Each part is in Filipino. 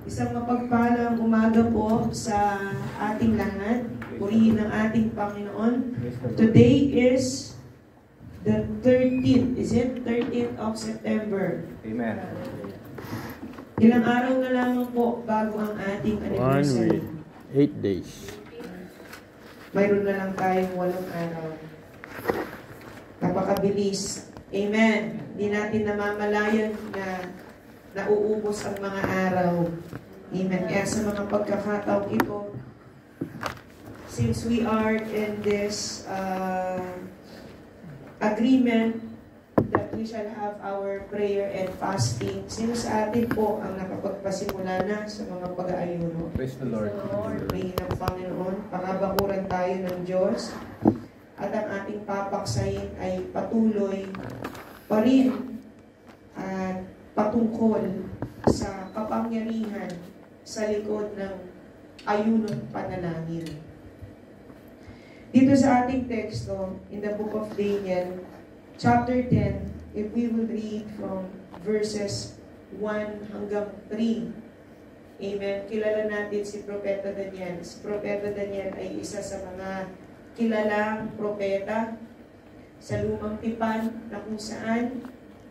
Isang mapagpalang umaga po sa ating lahat. Purihin ng ating Panginoon. Today is the 13th. Is it? 13th of September. Amen. Ilang araw na lamang po bago ang ating anniversary. 1 week, 8 days. Mayroon na lang tayong 8 araw. Napakabilis. Amen. Hindi natin namamalayan na nauubos ang mga araw. Amen. Kaya sa mga pagkakataong ito, since we are in this agreement that we shall have our prayer and fasting, sino sa atin po ang nakapagpasimula na sa mga pag-aayuno? Praise the Lord. Purihin ng Panginoon, pakabakuran tayo ng Diyos, at ang ating papaksayin ay patuloy pa rin at patungkol sa kapangyarihan sa likod ng ayunong panalangin. Dito sa ating teksto, in the book of Daniel, chapter 10, if we will read from verses 1 hanggang 3. Amen. Kilala natin si Propeta Daniel. Si Propeta Daniel ay isa sa mga kilalang propeta sa Lumang Tipan na kung saan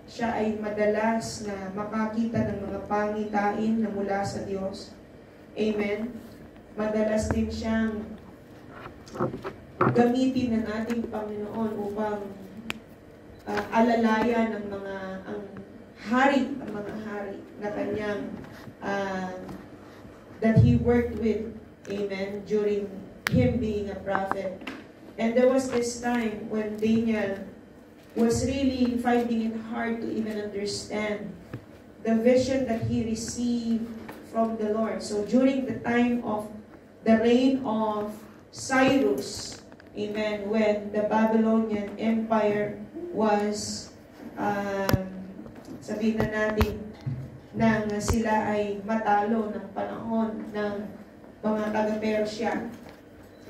siya ay madalas na makakita ng mga pangitain na mula sa Diyos. Amen. Madalas din siyang gamitin ng ating Panginoon upang alalayan ng mga ang mga hari na kanyang that he worked with, amen, during him being a prophet. And there was this time when Daniel was really finding it hard to even understand the vision that he received from the Lord. So during the time of the reign of Cyrus, amen, when the Babylonian Empire was, sabihin na natin, nang sila ay matalo ng panahon ng mga taga-Persya.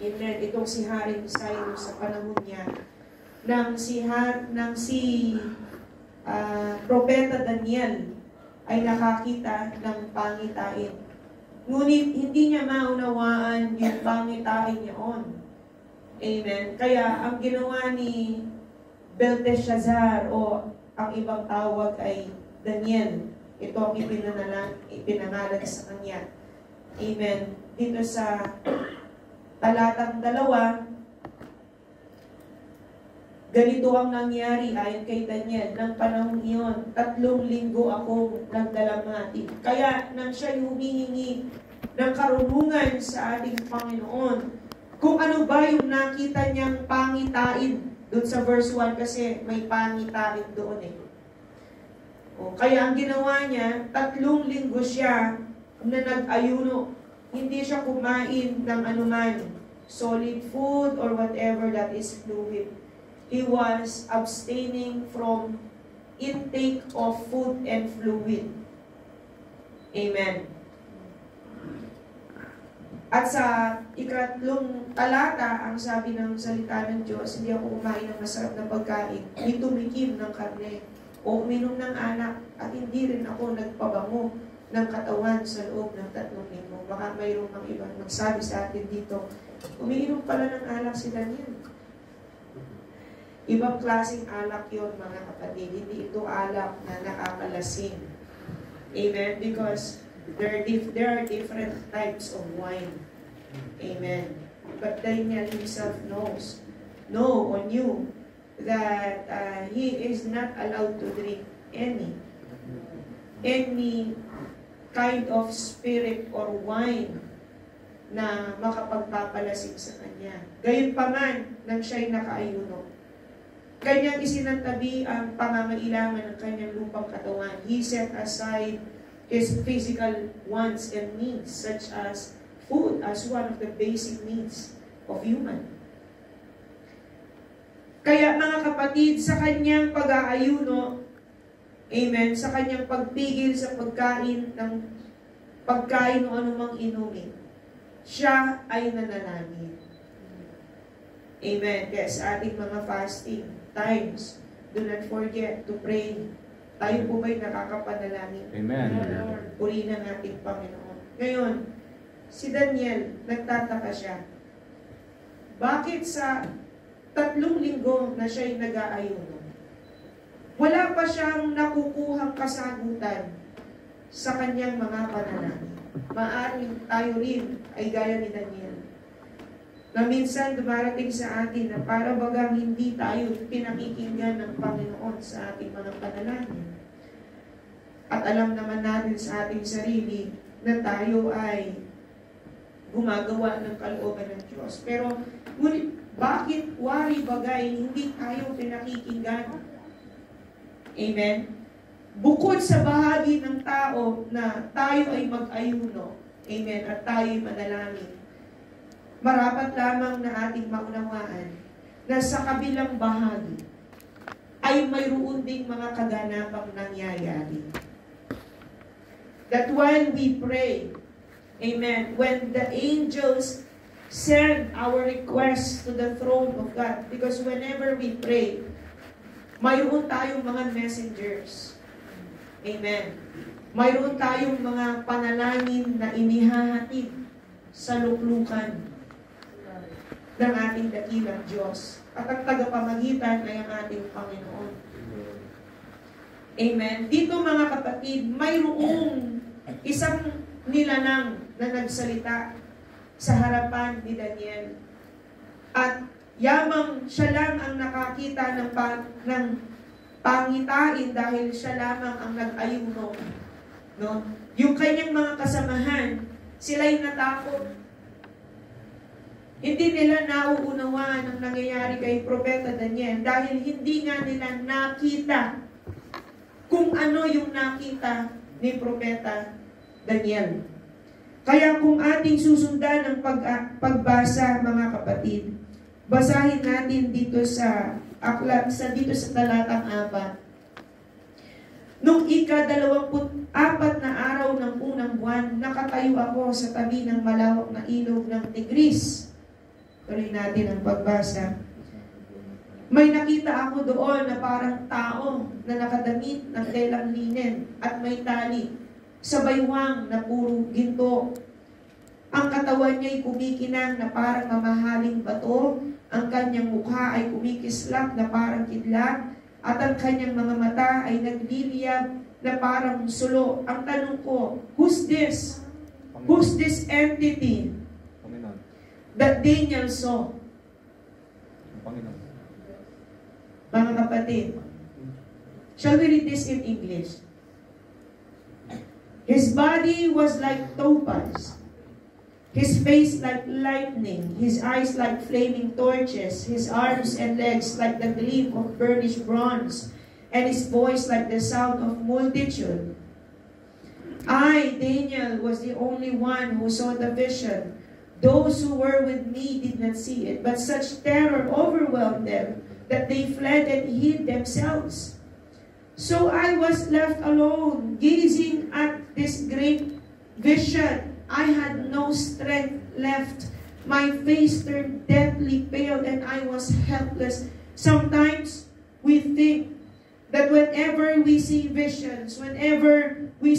Amen. Itong si Haring Cyrus sa panahon niya, nang si Propeta Daniel ay nakakita ng pangitain. Ngunit hindi niya maunawaan yung pangitain niyon. Amen. Kaya ang ginawa ni Belteshazzar o ang ibang tawag ay Daniel. Ito ang ipinangalan sa kanya. Amen. Dito sa talatang 2, ganito ang nangyari ayon kay Daniel. Nang panahon iyon, 3 linggo akong nagdalamhati. Kaya nang siya humihingi ng karunungan sa ating Panginoon, kung ano ba yung nakita niyang pangitain, doon sa verse 1 kasi may pangitain doon eh. O, kaya ang ginawa niya, 3 linggo siya na nag-ayuno. Hindi siya kumain ng anuman, solid food or whatever that is fluid. He was abstaining from intake of food and fluid. Amen. At sa 3 talata, ang sabi ng salita ng Diyos, hindi ako kumain ng masarap na pagkain, hindi tumikim ng karne, o uminom ng alak, at hindi rin ako nagpabango ng katawan sa loob ng 3 linggo. Baka mayroong ang ibang magsabi sa atin dito, umiinom pala ng alak si Daniel. Ibang klaseng alak yon mga kapatid. Hindi ito alak na nakakalasing. Amen? Because there are different types of wine. Amen. But Daniel himself knew that he is not allowed to drink any kind of spirit or wine na makapagpapalasing sa kanya. Gayunpaman, nang siya'y nakaayuno, kanyang isinantabi ang pangangailangan ng kanyang lupang katawan. He set aside his physical wants and needs, such as food, as one of the basic needs of human. Kaya mga kapatid, sa kanyang pag-aayuno, amen, sa kanyang pagpigil sa pagkain o anumang inumin, siya ay nanalangin. Amen. Kaya sa ating mga fasting times, do not forget to pray. Tayo po ba'y nakakapanalangin? Amen. Purihin ang ating Panginoon. Ngayon, si Daniel, nagtataka siya. Bakit sa 3 linggo na siya'y nag-aayuno, wala pa siyang nakukuhang kasagutan sa kanyang mga panalangin? Maaring tayo rin ay gaya ni Daniel, na minsan dumarating sa atin na para bagang hindi tayo pinakikinggan ng Panginoon sa ating mga panalangin. At alam naman natin sa ating sarili na tayo ay gumagawa ng kalooban ng Diyos. Pero ngunit bakit wari bagay hindi tayo pinakikinggan? Amen? Bukod sa bahagi ng tao na tayo ay mag-ayuno, amen, at tayo ay manalangin, marapat lamang na ating maunawaan na sa kabilang bahagi ay mayroon ding mga kaganapang nangyayari. That when we pray, amen, when the angels send our requests to the throne of God, because whenever we pray, mayroon tayong mga messengers. Amen. Mayroon tayong mga panalangin na inihahatid sa luklukan ng ating dakilang Diyos. At ang tagapamagitan ay ang ating Panginoon. Amen. Dito mga kapatid, mayroong isang nilanang na nagsalita sa harapan ni Daniel. At yamang siya lang ang nakakita ng pangitain dahil siya lamang ang nag-ayuno. No? Yung kanyang mga kasamahan, sila'y natakot. Hindi nila nauunawaan ang nangyayari kay Propeta Daniel dahil hindi nga nila nakita kung ano yung nakita ni Propeta Daniel. Kaya kung ating susundan ang pagbasa, mga kapatid, basahin natin dito sa aklat, dito sa talatang 4. Nung ika-24 na araw ng unang buwan, nakatayo ako sa tabi ng malawak na ilog ng Tigris. Tuloy natin ang pagbasa. May nakita ako doon na parang tao na nakadamit ng telang linen at may tali sa baywang na puro ginto. Ang katawan niya'y kumikinang na parang mamahaling bato, ang kanyang mukha ay kumikislap na parang kidlat, at ang kanyang mga mata ay nagliliyab na parang sulo. Ang tanong ko, who's this? Panginoon. Who's this entity Panginoon that Daniel saw? Panginoon. Mga kapatid, shall we read this in English? His body was like topaz, his face like lightning, his eyes like flaming torches, his arms and legs like the gleam of burnished bronze, and his voice like the sound of multitude. I, Daniel, was the only one who saw the vision. Those who were with me did not see it, but such terror overwhelmed them that they fled and hid themselves. So I was left alone, gazing at this great vision. I had no strength left. My face turned deathly pale and I was helpless. Sometimes we think that whenever we see visions, whenever we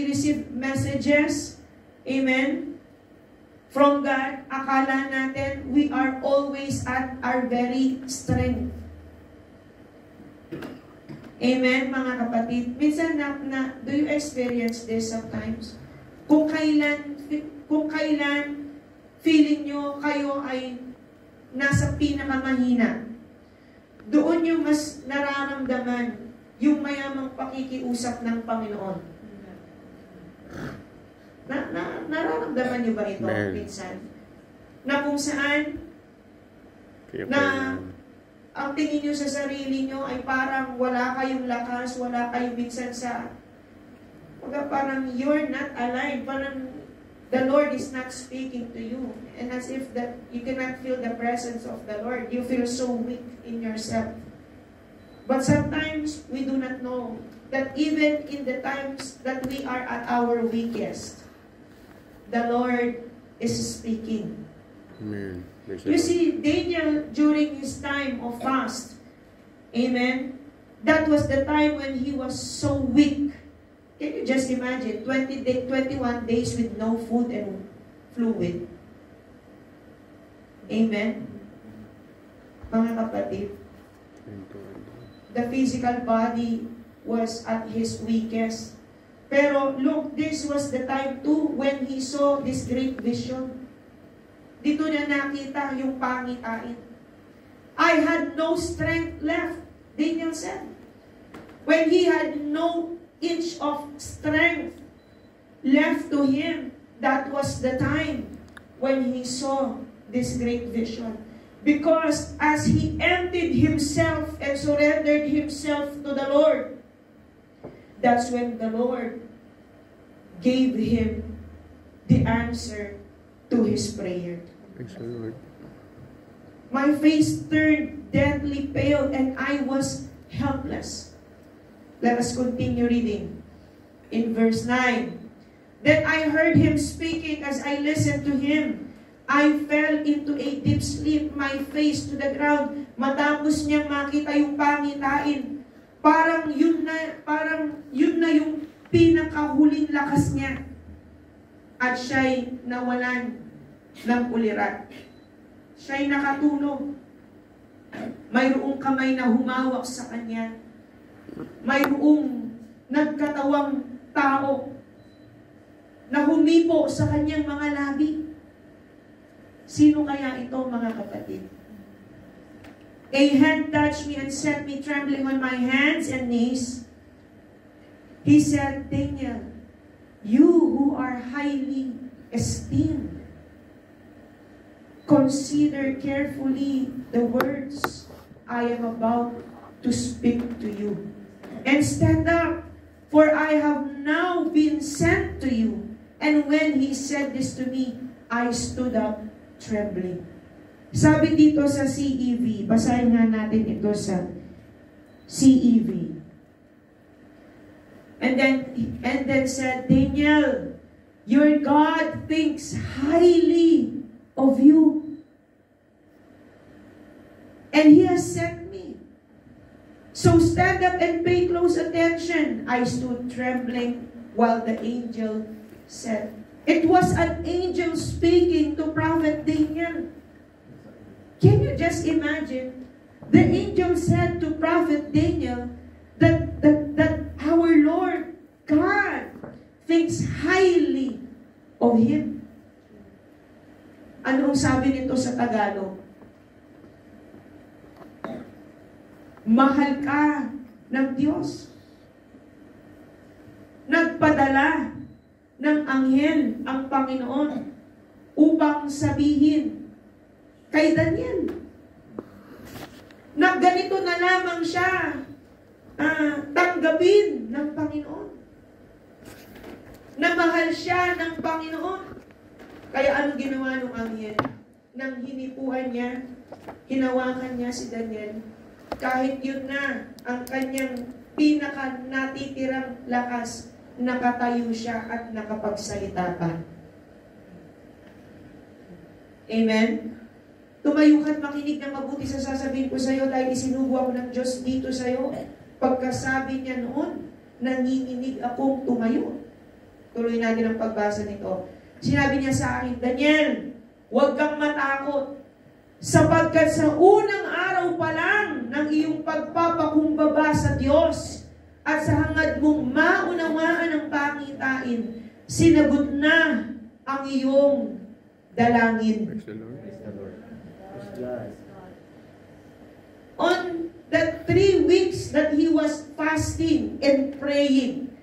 receive messages, amen, from God, akala natin we are always at our very strength. Amen, mga kapatid. Minsan do you experience this sometimes? Kung kailan feeling nyo kayo ay nasa pinakamahina, doon nyo mas nararamdaman yung mayamang pakikiusap ng Panginoon. Nararamdaman nyo ba ito minsan? Na kung saan na ang tingin nyo sa sarili nyo ay parang wala kayong lakas, wala kayong minsan sa parang you're not alive, parang the Lord is not speaking to you, and as if that you cannot feel the presence of the Lord. You feel so weak in yourself. But sometimes we do not know that even in the times that we are at our weakest, the Lord is speaking. Amen. You see, Daniel, during his time of fast, amen, that was the time when he was so weak. Can you just imagine, 21 days with no food and fluid? Amen? Mga kapatid, the physical body was at his weakest. Pero look, this was the time too when he saw this great vision. Dito na nakita yung pangitain. I had no strength left, Daniel said. When he had no inch of strength left to him, that was the time when he saw this great vision. Because as he emptied himself and surrendered himself to the Lord, that's when the Lord gave him the answer to his prayer. Thanks, Lord. My face turned deathly pale and I was helpless. Let us continue reading. In verse 9, then I heard him speaking. As I listened to him, I fell into a deep sleep, my face to the ground. Matapos niyang makita yung pangitain, parang yun na yung pinakahuling lakas niya. At siya'y nawalan ng ulirat. Siya'y nakatulog. Mayroong kamay na humawak sa kanya. Mayroong nagkatawang tao na humipo sa kanyang mga labi. Sino kaya ito, mga kapatid? A hand touched me and set me trembling on my hands and knees. He said, Daniel, you who are highly esteemed, consider carefully the words I am about to speak to you. And stand up, for I have now been sent to you. And when he said this to me, I stood up trembling. Sabi dito sa CEV, basahin nga natin ito sa CEV. And then said, Daniel, your God thinks highly of you. And he has sent me. So stand up and pay close attention. I stood trembling while the angel said, it was an angel speaking to Prophet Daniel. Can you just imagine? The angel said to Prophet Daniel that our Lord God thinks highly of him. Anong sabi nito sa Tagalog? Mahal ka ng Diyos. Nagpadala ng anghel ang Panginoon upang sabihin kay Daniel na ganito na lamang siya tanggapin ng Panginoon. Na mahal siya ng Panginoon. Kaya ano ginawa ng anghel? Nang hinipuan niya, hinawakan niya si Daniel, kahit yun na ang kanyang pinaka natitirang lakas, nakatayo siya at nakapagsalita pa. Amen? Tumayo ka't makinig ng mabuti sa sasabihin ko sa iyo dahil isinugo ako ng Diyos dito sa iyo. Pagkasabi niya noon, nanginginig akong tumayo. Tuloy natin ang pagbasa nito. Sinabi niya sa akin, Daniel, huwag kang matakot, sapagkat sa unang araw pa lang ng iyong pagpapakumbaba sa Diyos at sa hangad mong maunawaan ang pangitain, sinagot na ang iyong dalangin. Praise the Lord. Praise the Lord. Praise God. On the 3 weeks that he was fasting and praying,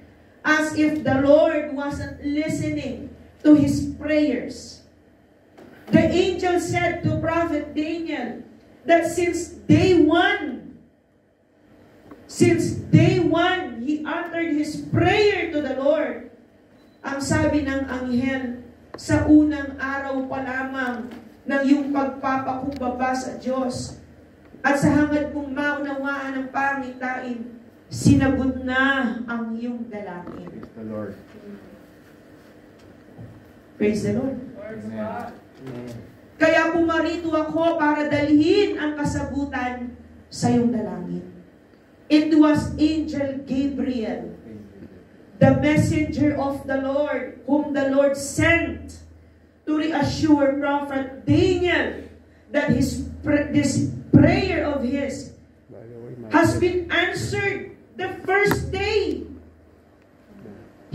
as if the Lord wasn't listening to his prayers, the angel said to Prophet Daniel that since day one, he uttered his prayer to the Lord. Ang sabi ng anghel, sa unang araw pa lamang ng iyong pagpapakumbaba sa Diyos at sa hangad mong maunawaan ang pangitain, sinagot na ang iyong dalangin. Praise the Lord. Praise the Lord. Amen. Kaya pumarito ako para dalhin ang kasagutan sa iyong dalangin. It was Angel Gabriel the messenger of the Lord, whom the Lord sent to reassure Prophet Daniel that this prayer of his has been answered the first day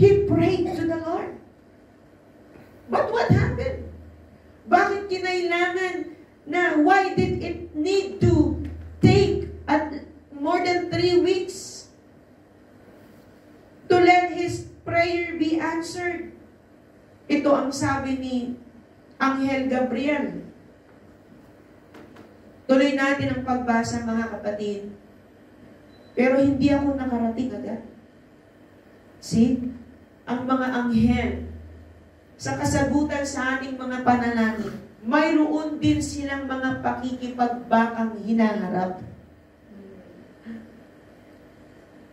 he prayed to the Lord. But what happened? Bakit kinailangan na, why did it need to take more than 3 weeks to let his prayer be answered? Ito ang sabi ni Anghel Gabriel. Tuloy natin ang pagbasa, mga kapatid. Pero hindi ako nakarating agad. See? Ang mga anghel, sa kasagutan sa ating mga panalangin, mayroon din silang mga pakikipagbakang hinaharap.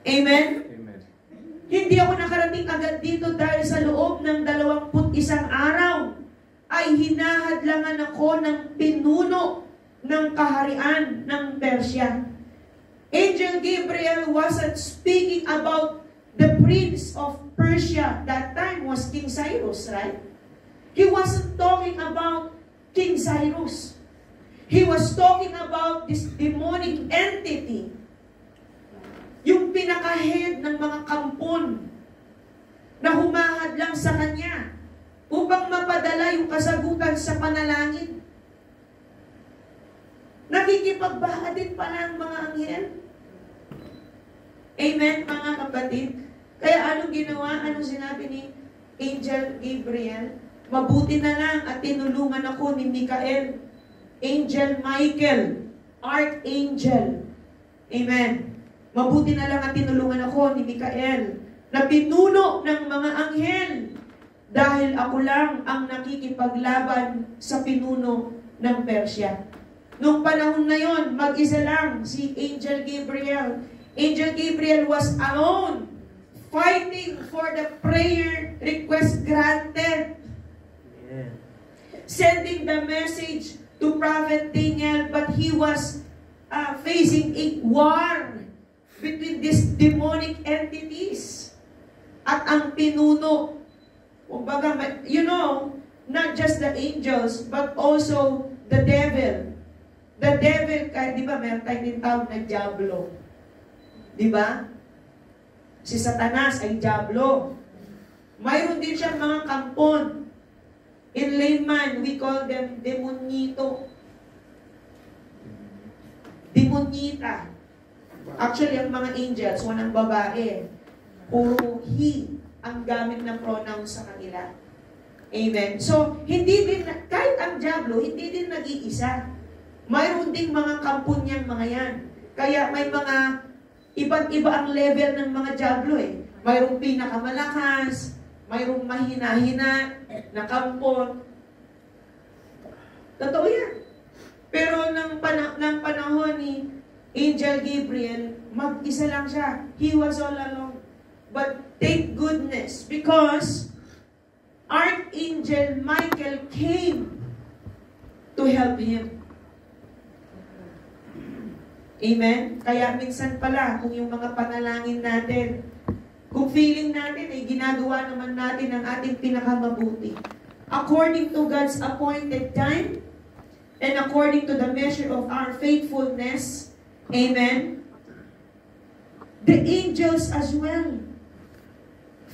Amen? Amen. Hindi ako nakarating agad dito dahil sa loob ng 21 araw ay hinahadlangan ako ng pinuno ng kaharian ng Persia. Angel Gabriel wasn't speaking about the prince of Persia. That time was King Cyrus, right? He wasn't talking about King Cyrus. He was talking about this demonic entity, yung pinaka-head ng mga kampon na humahadlang sa kanya upang mapadala yung kasagutan sa panalangin. Nakikipagbaka din pala ang mga anghel. Amen, mga kapatid? Kaya anong ginawa? Anong sinabi ni Angel Gabriel? Mabuti na lang at tinulungan ako ni Michael, Angel Michael, Archangel. Amen. Mabuti na lang at tinulungan ako ni Michael na pinuno ng mga anghel dahil ako lang ang nakikipaglaban sa pinuno ng Persia. Nung panahon na yon, mag-isa lang si Angel Gabriel. Angel Gabriel was alone, fighting for the prayer request granted. Yeah. Sending the message to Prophet Daniel, but he was facing a war between these demonic entities. At ang pinuno, kumbaga, you know, not just the angels, but also the devil. The devil, di ba, meron tayong tinatawag na Diablo. Di ba? Si Satanas ay Diablo. Mayroon din siyang mga kampon. In layman, we call them demonito. Demonita. Actually, ang mga angels, walang babae. Puro he ang gamit ng pronoun sa kanila. Amen. So, hindi din, kahit ang Diablo, hindi din nag-iisa. Mayroon ding mga kampon niyang mga yan. Kaya may mga iba't-iba ang level ng mga Diablo eh. Mayroong pinakamalakas, mayroong mahina-hina na kampon. Totoo yan. Pero ng panahon ni Angel Gabriel, mag-isa lang siya. He was all alone. But thank goodness, because Archangel Michael came to help him. Amen? Kaya minsan pala, kung yung mga panalangin natin, kung feeling natin ay ginagawa naman natin ang ating pinakamabuti, according to God's appointed time, and according to the measure of our faithfulness, amen, the angels as well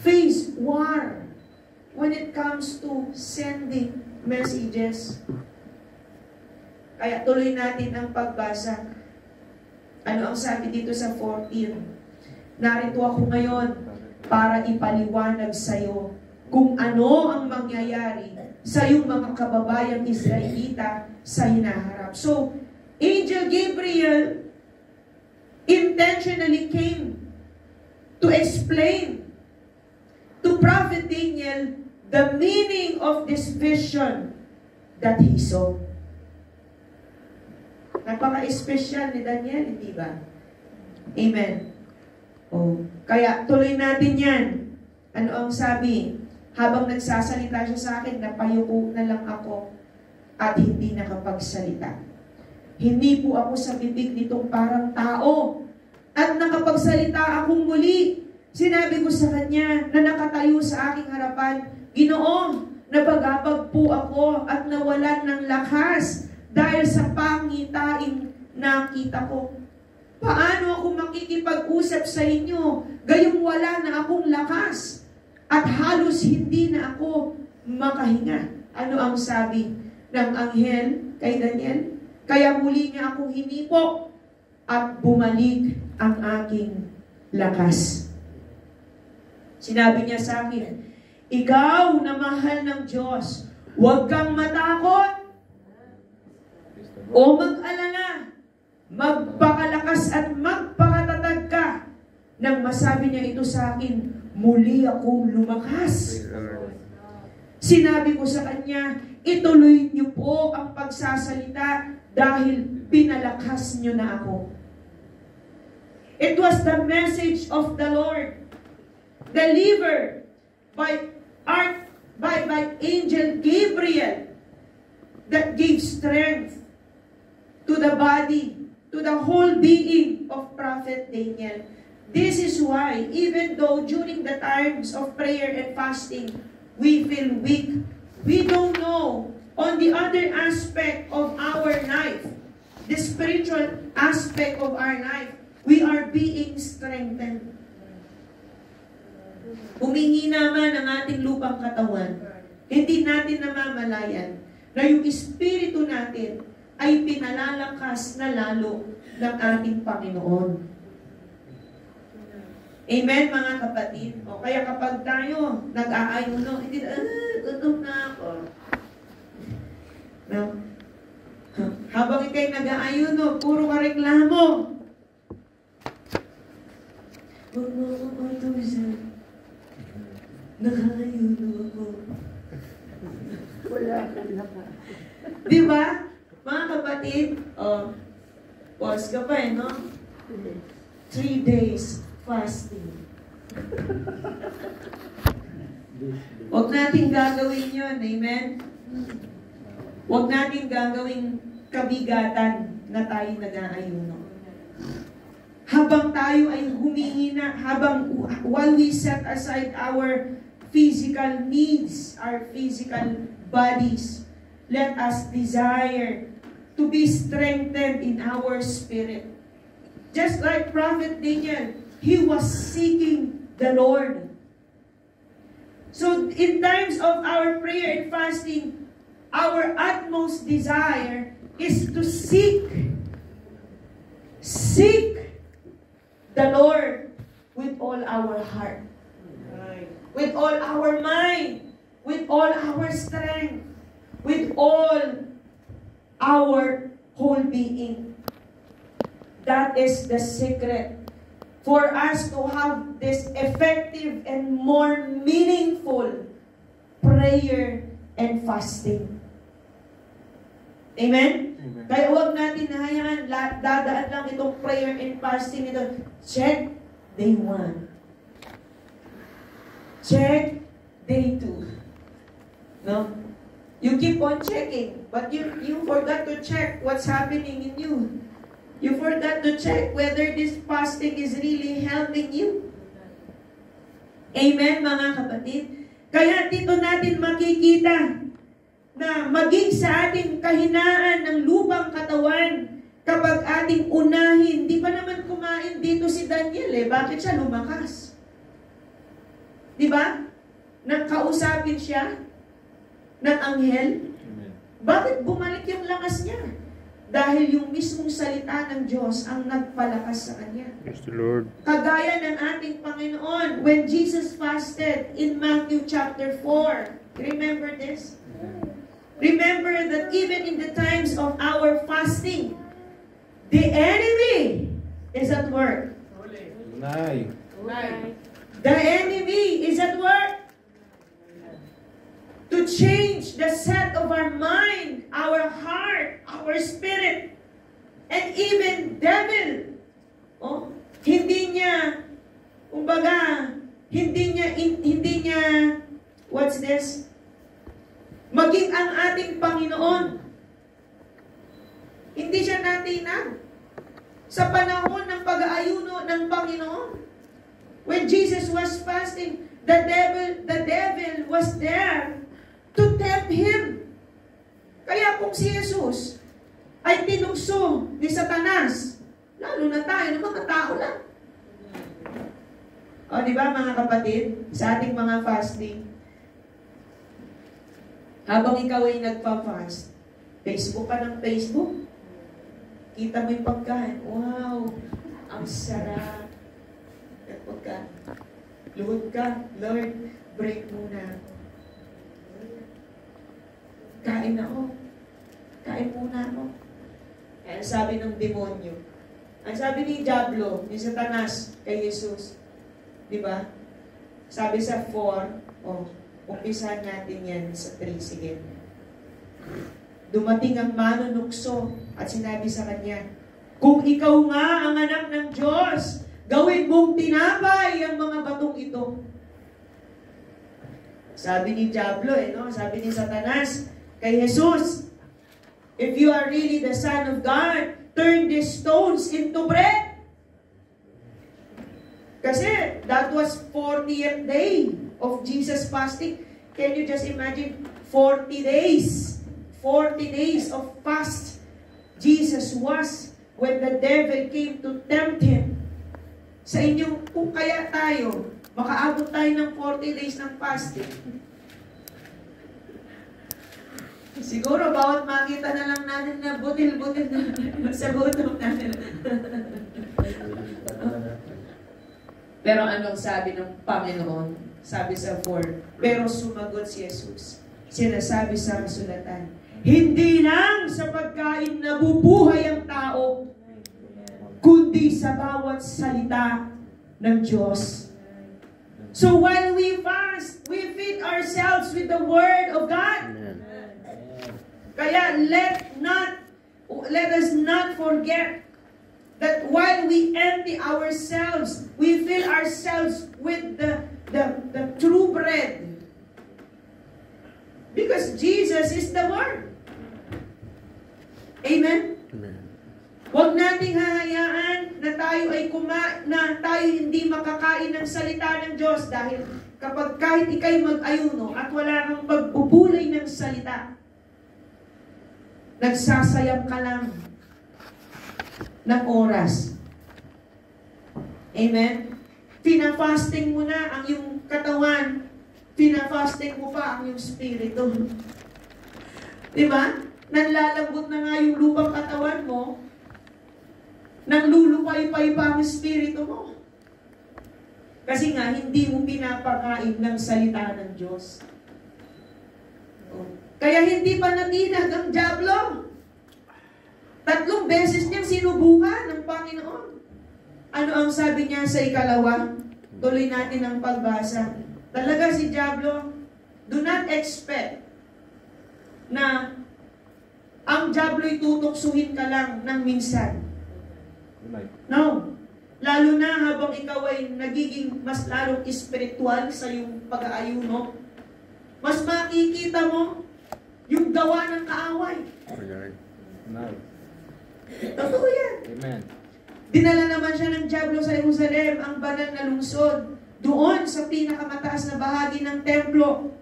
face war when it comes to sending messages. Kaya tuloy natin ang pagbasa. Ano ang sabi dito sa 14? Narito ako ngayon para ipaliwanag sa iyo kung ano ang mangyayari sa iyong mga kababayang Israelita sa hinaharap. So, Angel Gabriel intentionally came to explain to Prophet Daniel the meaning of this vision that he saw. Napaka-espesyal ni Daniel, hindi ba? Amen. Oh, kaya tuloy natin yan. Ano ang sabi? Habang nagsasalita siya sa akin, napayuko na lang ako at hindi nakapagsalita. Hindi po ako sa bibig nitong parang tao at nakapagsalita akong muli Sinabi ko sa kanya na nakatayo sa aking harapan, Ginoong, nabagabag po ako at nawalan ng lakas dahil sa pangitaing nakita ko. Paano ako makikipag-usap sa inyo, gayong wala na akong lakas at halos hindi na ako makahinga? Ano ang sabi ng anghel kay Daniel? Kaya muli niya akong hinipo at bumalik ang aking lakas. Sinabi niya sa akin, ikaw na mahal ng Diyos, huwag kang matakot o mag-alala. Magpakalakas at magpakatatag ka. Nang masabi niya ito sa akin, muli akong lumakas. Sinabi ko sa kanya, ituloy niyo po ang pagsasalita dahil pinalakas niyo na ako. It was the message of the Lord, delivered by angel Gabriel, that gave strength to the body, to the whole being of Prophet Daniel. This is why, even though during the times of prayer and fasting, we feel weak, we don't know on the other aspect of our life, the spiritual aspect of our life, we are being strengthened. Humihina man ang ating lupang katawan, hindi natin namamalayan na yung espiritu natin ay pinalalakas na lalo ng ating Panginoon. Amen, mga kapatid? O kaya kapag tayo nag-aayuno, hindi gutom na ako. No? Habang ikay nag-aayuno, puro ka reklamo. Huwag mo akong utusan. Nag-aayuno ako. Wala ka naman. Di ba? Mga kapatid, pause ka pa no? 3 days fasting. Huwag natin gagawin yun, amen? Huwag natin gagawin kabigatan na tayo nag-aayuno. Habang tayo ay humihina, while we set aside our physical needs, our physical bodies, let us desire to be strengthened in our spirit. Just like Prophet Daniel, he was seeking the Lord. So in times of our prayer and fasting, our utmost desire is to seek the Lord with all our heart, with all our mind, with all our strength, with all our whole being. That is the secret for us to have this effective and more meaningful prayer and fasting. Amen? Amen. Kaya huwag natin nahayaan, dadaan lang itong prayer and fasting nito. Check day 1. Check day 2. No? You keep on checking, but you forgot to check what's happening in you. You forgot to check whether this fasting is really helping you. Amen, mga kapatid? Kaya dito natin makikita na maging sa ating kahinaan ng lupang katawan, kapag ating unahin, di pa naman kumain dito si Daniel bakit siya lumakas? Di ba? Nang kausapin siya ng anghel, bakit bumalik yung lakas niya? Dahil yung mismong salita ng Diyos ang nagpalakas sa kanya. Yes, the Lord. Kagaya ng ating Panginoon, when Jesus fasted in Matthew chapter 4. Remember this? Remember that even in the times of our fasting, the enemy is at work. Nay. The enemy is at work to change the set of our mind, our heart, our spirit, and even devil. Hindi niya, hindi niya, what's this? Maging ang ating Panginoon. Hindi siya natinag sa panahon ng pag-aayuno ng Panginoon. When Jesus was fasting, the devil was there to tempt Him. Kaya kung si Jesus ay tinukso ni Satanas, lalo na tayo, mga tao lang. O, di ba mga kapatid, sa ating mga fasting, habang ikaw ay nagpa-fast, Facebook ka ng Facebook, kita mo yung pagkain, wow, ang sarap. Pagkain. Luhod ka, Lord, break muna. Kain ako. Kain muna ako. Kaya sabi ng demonyo, ang sabi ni Diablo, ni Satanas, kay Jesus, di ba? Sabi sa 4, umpisahan natin yan sa 3, sige. Dumating ang manunukso at sinabi sa kanya, kung ikaw nga ang anak ng Diyos, gawin mong tinapay ang mga batong ito. Sabi ni Diablo, sabi ni Satanas kay Jesus, if you are really the Son of God, turn these stones into bread. Kasi that was 40th day of Jesus fasting. Can you just imagine? 40 days. 40 days of fast Jesus was when the devil came to tempt Him. Sa inyo, kung kaya tayo, makaabot tayo ng 40 days ng fasting. Siguro, bawat makita na lang natin na butil-butil na sa gutom natin. Pero anong sabi ng Panginoon? Sabi sa 4, pero sumagot si Jesus. Sinasabi sa kasulatan, hindi lang sa pagkain nabubuhay ang tao, kundi sa bawat salita ng Diyos. So while we fast, we feed ourselves with the Word of God. Kaya let us not forget that while we empty ourselves, we fill ourselves with the true bread. Because Jesus is the Word. Amen? Amen. Huwag nating hahayaan na tayo ay na tayo hindi makakain ng salita ng Diyos dahil kapag kahit ikay mag-ayuno at wala kang pagbubulay ng salita, nagsasayang ka lang ng oras. Amen? Pinafasting mo na ang iyong katawan, pinafasting mo pa ang iyong spirito. Diba? Nanlalambot na nga yung lupang katawan mo, nanglulupay-pay pa ang espiritu mo. Kasi nga, hindi mo pinapakain ng salita ng Diyos. Kaya hindi pa natinag ang Diablo. 3 beses niyang sinubukan ng Panginoon. Ano ang sabi niya sa 2? Tuloy natin ang pagbasa. Talaga si Diablo, do not expect na ang Diablo'y tutuksuhin ka lang ng minsan. No. Lalo na habang ikaw ay nagiging mas lalong espiritual sa iyong pag-aayuno, mas makikita mo yung gawa ng kaaway. Totoo yan. Amen. Dinala naman siya ng Diablo sa Jerusalem, ang banal na lungsod, doon sa pinakamataas na bahagi ng templo.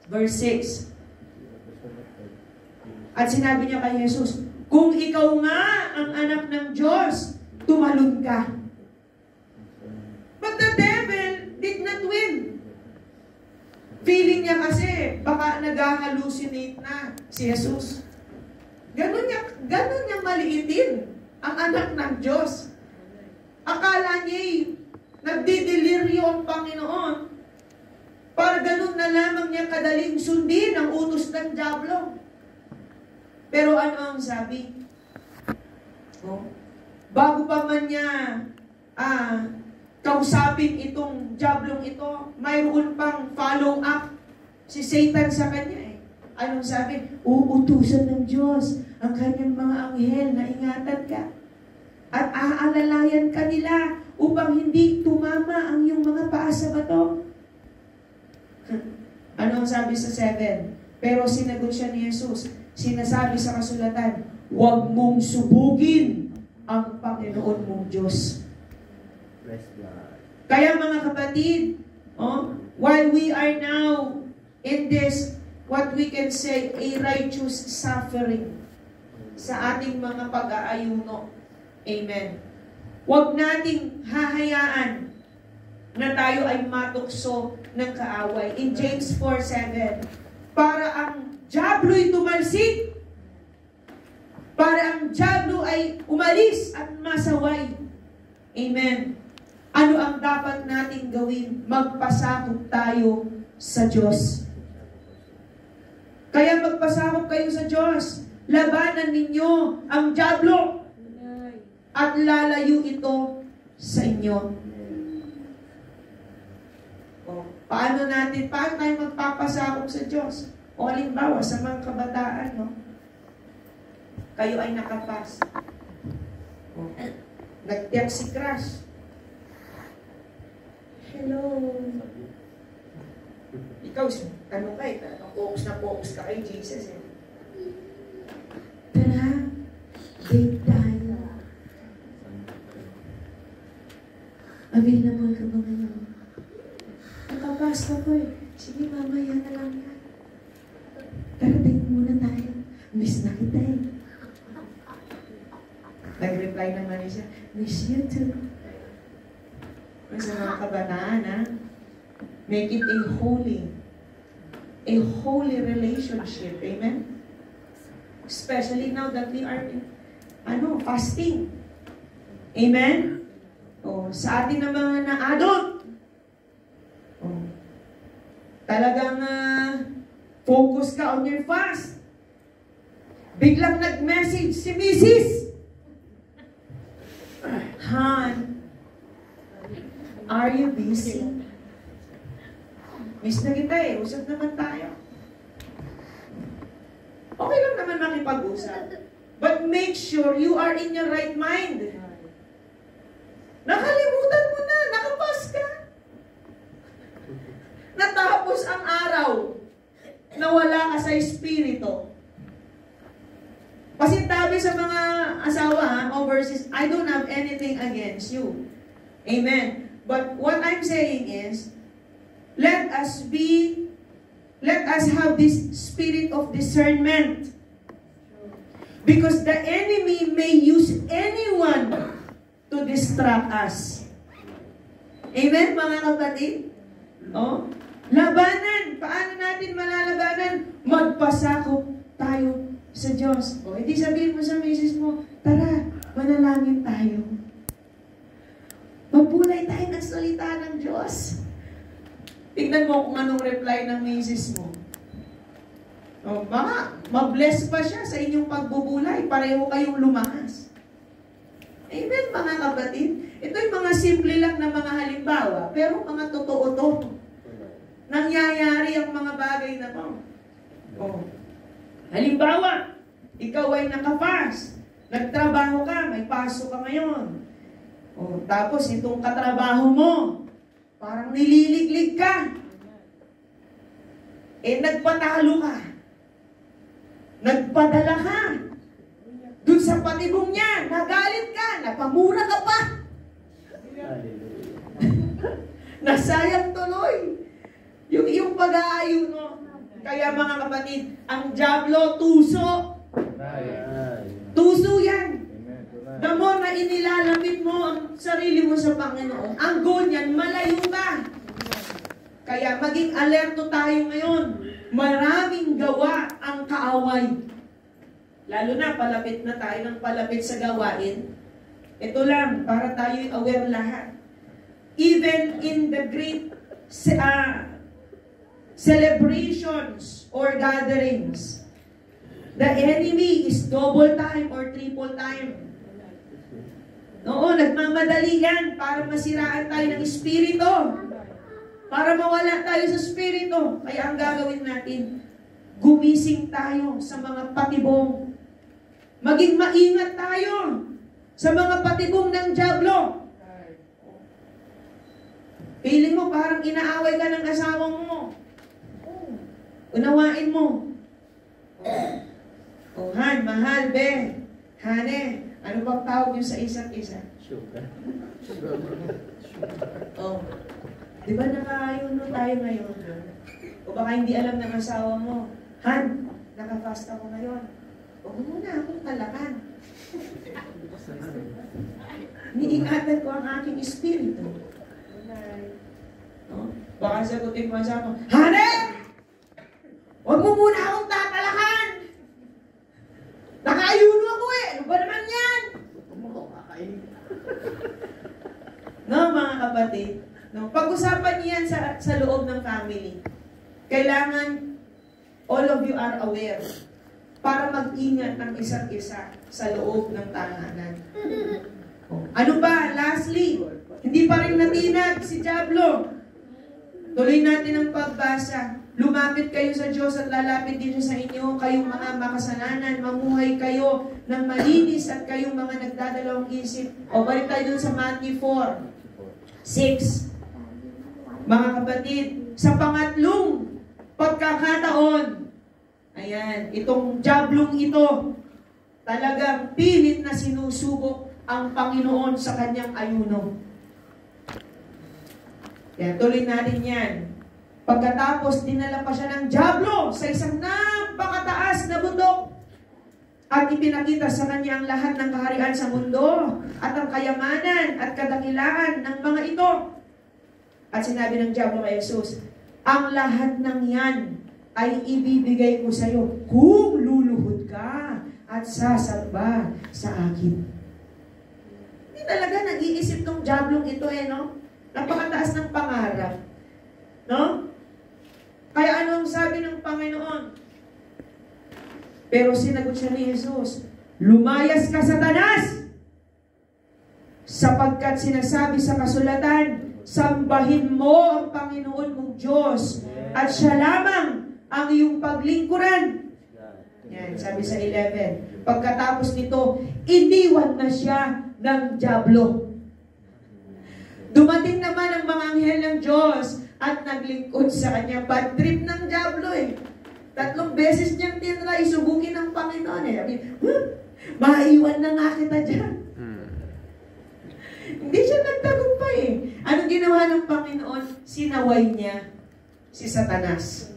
Verse 6. At sinabi niya kay Jesus, kung ikaw nga ang anak ng Diyos, tumalon ka. But the devil did not win. Feeling niya kasi, baka nag-hallucinate na si Jesus. Ganun niya maliitin ang anak ng Diyos. Akala niya nagdideliryo ang Panginoon para ganun na lamang niya kadaling sundin ang utos ng Diablo. Pero ano ang sabi? Bago pa man niya kausapin itong Diablong ito, mayroon pang follow up si Satan sa kanya. Anong sabi? Uutusan ng Diyos ang kanyang mga anghel na ingatan ka at aalalayan ka nila upang hindi tumama ang iyong mga paa sa bato. Ano ang sabi sa 7? Pero sinagot siya ni Jesus, sinasabi sa kasulatan, huwag mong subugin ang Panginoon mong Diyos. Kaya mga kapatid, while we are now in this, what we can say, a righteous suffering sa ating mga pag-aayuno. Amen. Huwag nating hahayaan na tayo ay matukso ng kaaway. In James 4:7, para ang dyablo'y tumalsik, para ang dyablo ay umalis at masaway. Amen. Ano ang dapat nating gawin? Magpasakop tayo sa Diyos. Kaya magpasakop kayo sa Diyos. Labanan ninyo ang dyablo at lalayo ito sa inyo. Paano tayo magpapasakop sa Diyos? O halimbawa, sa mga kabataan, kayo ay nakapas. Nag-text si crush. Hello. Ikaw, tanong focus ka kay Jesus. Tara, date tayo. Available ka ba ngayon? Nakapasta ko eh. Sige, mamaya na lang yan. Tara, date muna tayo. Miss na kita eh. Nag-reply naman siya, miss you too. Sa mga kabataan, make it a holy relationship. Amen? Especially now that we are in, fasting. Amen? Sa atin na mga na-adult, talagang focus ka on your fast. Biglang nag-message si Mrs. Han, are you busy? Miss na kita eh, usap naman tayo. Okay lang naman makipag-usap. But make sure you are in your right mind. Nakalimutan mo na, nakapas ka. Natapos ang araw, nawala ka sa espiritu. Kasi tabi sa mga asawa, overseas, I don't have anything against you. Amen. But what I'm saying is, let us have this spirit of discernment. Because the enemy may use anyone to distract us. Amen, mga kapatid? Labanan. Paano natin malalabanan? Magpasakop tayo sa Diyos. Hindi sabihin mo sa misis mo, tara, manalangin tayo. Magbulay tayo ng salita ng Diyos. Tignan mo kung anong reply ng misis mo. Baka, mabless pa siya sa inyong pagbubulay. Pareho kayong lumakas. Amen, mga kapatid. Ito yung mga simple lang na mga halimbawa, pero mga totoo to. Nangyayari ang mga bagay na to. Halimbawa, ikaw ay nakafast. Nagtrabaho ka, may pasok ka ngayon. Tapos itong katrabaho mo, parang nililiglig ka. Nagpatalo ka. Nagpadala ka. Doon sa patibong niya, nagalit ka, napamura ka pa. Nasayang tuloy. Yung iyong pag-aayuno. Kaya mga kapatid, ang dyablo, tuso. Tuso yan. The more na inilalamit mo ang sarili mo sa Panginoon, ang goal niyan, malayo ka. Kaya maging alerto tayo ngayon. Maraming gawa ang kaaway. Lalo na, palapit na tayo ng palapit sa gawain. Ito lang, para tayo'y aware lahat. Even in the great celebrations or gatherings, the enemy is double time or triple time. Nagmamadali yan para masiraan tayo ng espiritu. Para mawala tayo sa espiritu. Kaya ang gagawin natin, gumising tayo sa mga patibong. Maging maingat tayo sa mga patibong ng dyablo. Feeling mo parang inaaway ka ng asawa mo. Unawain mo. Han, mahal, be. Hane, ano bang tawag yun sa isa't isa? Oh. Di ba nakayuno tayo ngayon? O baka hindi alam ng asawa mo, Han, nakafast ako ngayon. Huwag mo muna akong talakan. Niingatan ko ang aking espiritu. No? Baka sagutin ko ang asawa mo, Hane! Huwag mo muna akong tatalakan! Nakayuno ako eh! Ano ba naman yan? No, mga kapatid, no, pag-usapan niyan sa loob ng family. Kailangan all of you are aware para mag-ingat ng isa't isa sa loob ng tahanan. Ano ba? Lastly, hindi pa rin natinag si Diablo. Tuloy natin ang pagbasa. Lumapit kayo sa Diyos at lalapit din sa inyo, kayong mga makasalanan, mamuhay kayo ng malinis at kayong mga nagdadalawang isip. O balik tayo dun sa Matthew 4:6. Mga kapatid, sa pangatlong pagkakataon, ayan, itong Diablong ito, talagang pilit na sinusubok ang Panginoon sa kanyang ayuno. Yan, tuloy natin yan. Pagkatapos, dinala pa siya ng Diablo sa isang napakataas na bundok at ipinakita sa kanya ang lahat ng kaharian sa mundo at ang kayamanan at kadakilaan ng mga ito. At sinabi ng Diablo kay Jesus, ang lahat ng yan ay ibibigay ko sa iyo kung luluhod ka at sasamba sa akin. Hindi talaga nag-iisip ng Diablong ito no? Napakataas ng pangarap. No? Kaya ano ang sabi ng Panginoon? Pero sinagot siya ni Jesus, lumayas ka, Satanas! Sapagkat sinasabi sa kasulatan, sambahin mo ang Panginoon mong Diyos at siya lamang ang iyong paglingkuran. Yan, sabi sa 11. Pagkatapos nito, iniwan na siya ng Diablo. Dumating naman ang mga anghel ng Diyos at naglingkod sa kanya. Bad trip ng Diablo 3 beses niyang tinry subukin ng Panginoon maiwan na nga kita dyan. Hindi siya nagtagumpay Anong ginawa ng Panginoon? Sinaway niya si Satanas.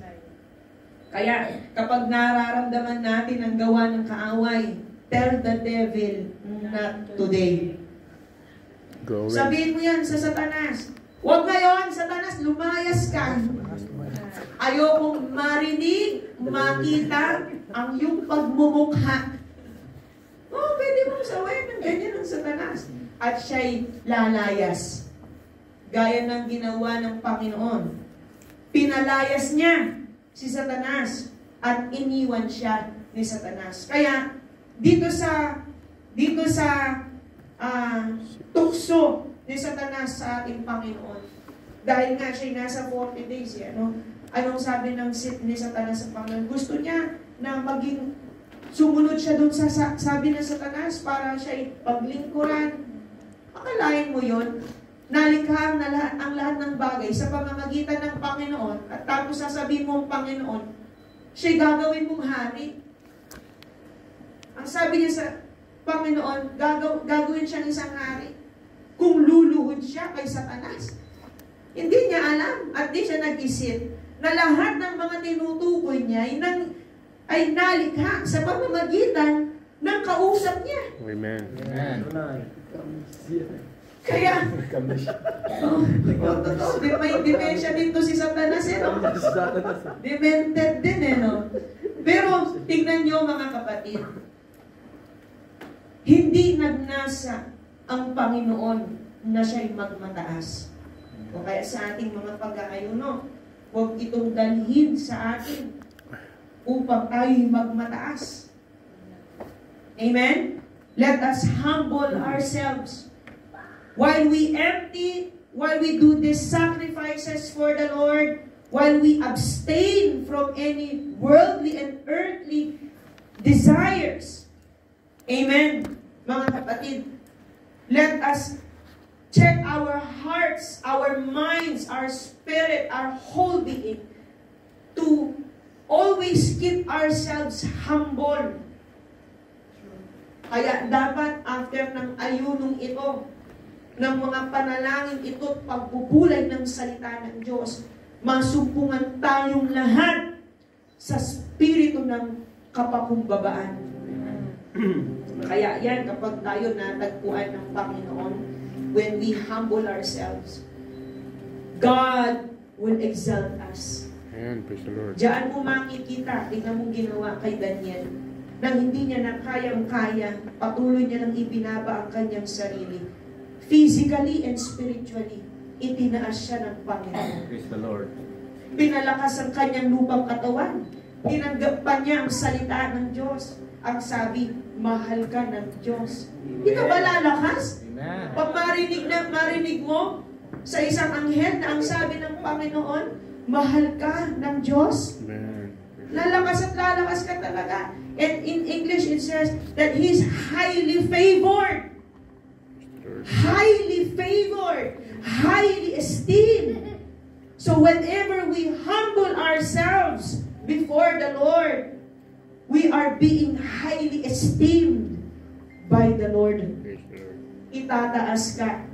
Kaya kapag nararamdaman natin ang gawa ng kaaway, tell the devil, not today. Sabihin mo yan sa Satanas. Huwag ngayon, Satanas, lumayas ka. Ayokong marinig, makita ang iyong pagmumukha. Pwede mong sawayan ng ganyan ng Satanas. At siya'y lalayas. Gaya ng ginawa ng Panginoon. Pinalayas niya si Satanas at iniwan siya ni Satanas. Kaya, dito sa tukso ni Satanas sa ating Panginoon. Dahil nga siya'y nasa 40 days. Anong sabi ng ni Satanas sa Panginoon? Gusto niya na maging sumunod siya dun sa sabi ng Satanas para siya'y paglingkuran. Akalain mo yun? Nalikha ang lahat ng bagay sa pamamagitan ng Panginoon at tapos sasabihin mo ang Panginoon, siya'y gagawin mong hari. Ang sabi niya sa Panginoon, gagawin siyang isang hari. Kung luluhod siya kay Satanas. Hindi niya alam at di siya nag-isip na lahat ng mga tinutukoy niya ay nalikha sa pamamagitan ng kausap niya. Amen. Kaya, may dementia dito si Satanas Demented din Pero, tignan niyo mga kapatid, hindi nagnasa ang Panginoon na siya'y magmataas. O kaya sa ating mga pag-aayuno, huwag itong dalhin sa atin upang tayo'y magmataas. Amen? Let us humble ourselves. While we do these sacrifices for the Lord, while we abstain from any worldly and earthly desires. Amen? Mga kapatid, let us check our hearts, our minds, our spirit, our whole being to always keep ourselves humble. Kaya dapat after ng ayunong ito, ng mga panalangin ito at pagbubulay ng salita ng Diyos, masumpungan tayong lahat sa spirito ng kapakumbabaan. Kaya yan, kapag tayo natagpuan ng Panginoon, when we humble ourselves, God will exalt us. Amen. Praise the Lord. Diyan mo makikita, tingnan mong ginawa kay Daniel, nang hindi niya na kayang-kaya, patuloy niya nang ibinaba ang kanyang sarili. Physically and spiritually, itinaas siya ng Panginoon. Praise the Lord. Pinalakas ang kanyang lupang katawan. Tinanggap pa niya ang salita ng Diyos. Ang sabi, mahal ka ng Diyos. Hindi ka ba lalakas? Amen. Pag marinig mo sa isang anghel na ang sabi ng Panginoon, mahal ka ng Diyos, Amen. lalakas at lalakas ka talaga. And in English it says that He's highly favored. Highly favored. Highly esteemed. So whenever we humble ourselves before the Lord, we are being highly esteemed by the Lord. Praise the Lord. Itataas ka.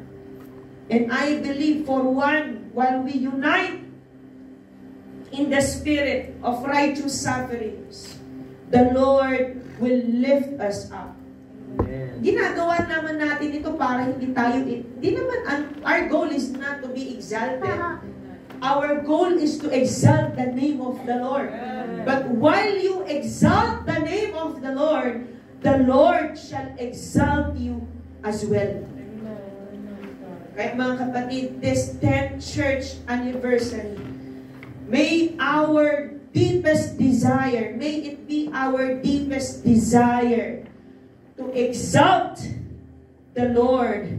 And I believe for one, while we unite in the spirit of righteous sufferings, the Lord will lift us up. Amen. Ginagawa naman natin ito para hindi tayo, our goal is not to be exalted. Our goal is to exalt the name of the Lord. But while you exalt the name of the Lord shall exalt you as well. Kaya mga kapatid, this 10th church anniversary, may our deepest desire, may it be our deepest desire to exalt the Lord.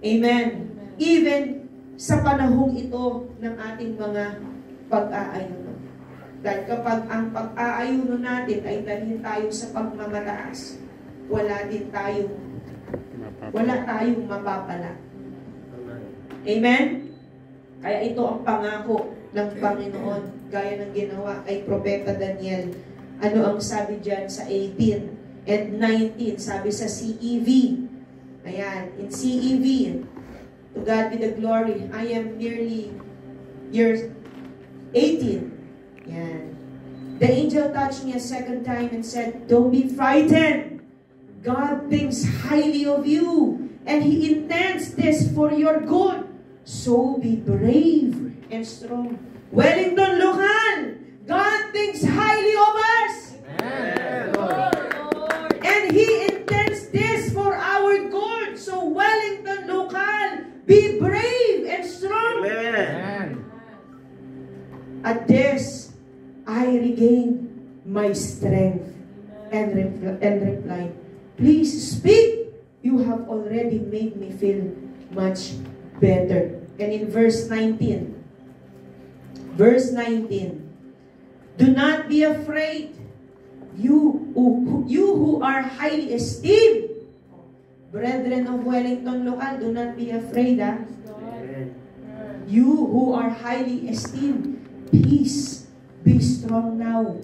Amen. Even sa panahong ito ng ating mga pag-aayuno. Dahil kapag ang pag-aayuno natin ay dalhin tayo sa pagmamataas, wala tayong mapapala. Amen? Kaya ito ang pangako ng Panginoon, gaya ng ginawa kay Propeta Daniel. Ano ang sabi dyan sa 18 and 19? Sabi sa CEV. Ayan, in CEV, to God be the glory. I am nearly years 18. Ayan. The angel touched me a second time and said, "Don't be frightened. God thinks highly of you, and He intends this for your good. So be brave and strong." Wellington Local, God thinks highly of us. Amen. And He intends this for our good. So Wellington Local, be brave and strong. Amen. At this, I regained my strength and replied, "Please speak. You have already made me feel much better." And in verse 19, "Do not be afraid, you who are highly esteemed." Brethren of Wellington Local, do not be afraid. You who are highly esteemed, please be strong now.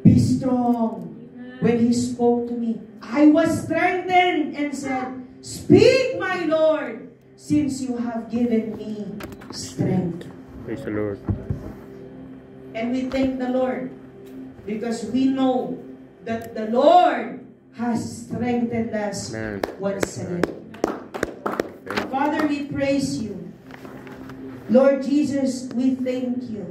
Be strong. When He spoke to me, I was strengthened and said, "Speak, my Lord, since you have given me strength." Praise the Lord. And we thank the Lord because we know that the Lord has strengthened us Amen. once again. Father, we praise you. Lord Jesus, we thank you